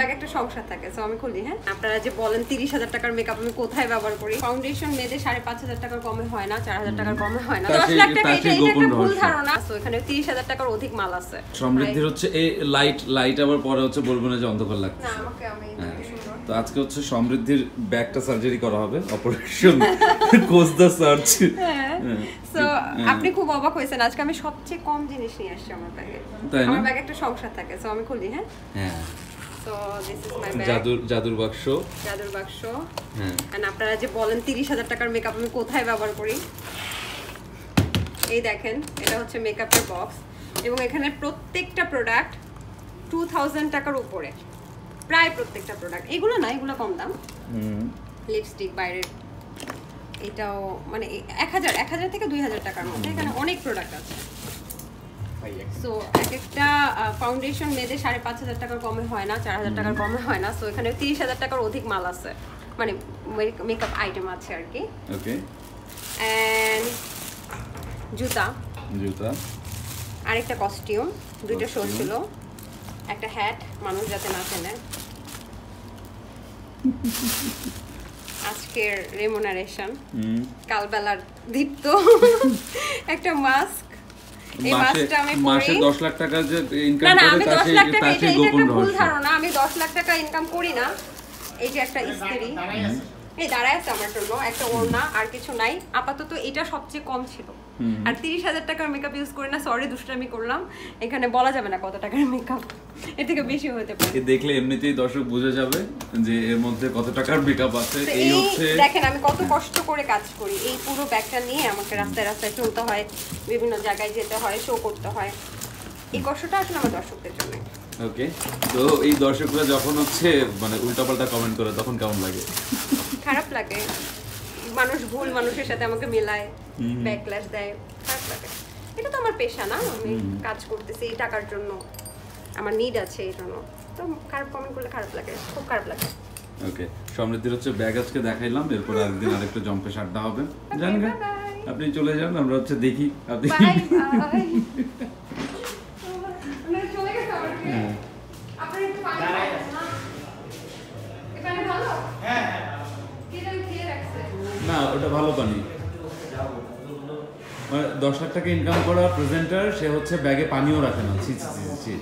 Bag একটা সংসার থাকে, সো আমি খুলি। হ্যাঁ, আপনারা যে বলেন 30,000 টাকার মেকআপ আমি কোথায় ব্যবহার করি, ফাউন্ডেশন মেয়েদের 5,500 টাকার কমে হয় না, 4,000 টাকার কমে হয় না, 10 লাখ টাকা। এটা একটা ভুল ধারণা। সো এখানে 30,000 টাকার অধিক মাল আছে। সমৃদ্ধির হচ্ছে এই লাইট আবার পরে হচ্ছে বলবো না যে অন্ধকার লাগছে না, আমাকে আমি সুন্দর। তো আজকে হচ্ছে সমৃদ্ধির ব্যাগটা সার্জারি করা হবে, অপারেশন কোজ দা সার্চ। সো আপনি খুব অবাক হয়েছেন, আজকে আমি সবচেয়ে কম জিনিস নিয়ে আসছি আমার ব্যাগে। আমার ব্যাগে একটা সংসার থাকে, সো আমি খুলি। হ্যাঁ হ্যাঁ, so this is my bag. জাদুর বাক্স। হ্যাঁ, এন্ড আপনারা যে বলেন 30,000 টাকার মেকআপ আমি কোথায় ব্যবহার করি, এই দেখেন, এটা হচ্ছে মেকআপের বক্স এবং এখানে প্রত্যেকটা প্রোডাক্ট 2000 টাকার উপরে, প্রায় প্রত্যেকটা প্রোডাক্ট। এগুলো না, এগুলো কম দাম। লিপস্টিক বাইরের, এটাও মানে 1000 থেকে 2000 টাকার মধ্যে এখানে অনেক প্রোডাক্ট আছে। সো এক একটা ফাউন্ডেশন মেয়েদের 5,500 টাকার কমে হয় না, 4,000 টাকার কমে হয় না। সো এখানে 30,000 টাকার অধিক মাল আছে, মানে মেকআপ আইটেম আছে আর কি। ওকে, এন্ড জুতা, আরেকটা কস্টিউম, দুইটা শো ছিল, একটা হ্যাট মানুষ যাতে না চেনে, আজকের রেমুনারেশন, কালবেলার দীপ্ত, একটা মাস্ক। এই মাস্কটা আমি মাসে 10 লাখ টাকা যে ইনকাম করে, না আমি 10 লাখ টাকা, এটা একটা ভুল ধারণা। আমি 10 লাখ টাকা ইনকাম করি না। এই যে একটা ইস্ত্রি, এই দাঁড়ায় আছে আমার জন্য, একটা ওড়না, আর কিছু নাই আপাতত। এটা সবচেয়ে কম ছিল। আর 30,000 টাকার মেকআপ ইউজ করি না, সরি দুষ্টামি করলাম। এখানে বলা যাবে না কত টাকার মেকআপ, এর থেকে বেশি হতে পারে। দেখলে এমনিতেই দর্শক বুঝে যাবে যে এর মধ্যে কত টাকার মেকআপ আছে। এই হচ্ছে দেখেন আমি কত কষ্ট করে কাজ করি। এই পুরো ব্যাগটা নিয়ে আমাকে রাস্তায় রাস্তায় চলতে হয়, বিভিন্ন জায়গায় যেতে হয়, শো করতে হয়। এই কষ্টটা আসলে আমার দর্শকদের জন্য। ওকে, তো এই দর্শকরা যখন হচ্ছে মানে উল্টাপাল্টা কমেন্ট করে তখন কেমন লাগে? খারাপ লাগে। মানুষ ভুল মানুষের সাথে আমাকে মেলায়, ব্যাকল্যাশ দেয়, খারাপ লাগে। এটা তো আমার পেশা না, আমি কাজ করতেছি এই টাকার জন্য, আমার নিড আছে এই জন্য। তো খারাপ কমেন্ট করলে খারাপ লাগে, খুব খারাপ লাগে। ওকে, সমৃদ্ধির হচ্ছে ব্যাগ আজকে দেখাইলাম, এরপর আরেকদিন আরেকটা জম্পেশ আড্ডা হবে। জান গা, আপনি চলে যান, আমরা হচ্ছে দেখি আপনি। Bye bye. আমরা চলে গেছে আবার কি? আপনার একটু পানি না? এখানে ভালো? হ্যাঁ হ্যাঁ। কি জানি খেয়ে রাখছে? না, ওটা ভালো পানি। 10 লাখ টাকা ইনকাম করা প্রেজেন্টার, সে হচ্ছে ব্যাগে পানিও রাখে না। ছি ছি ছি ছি।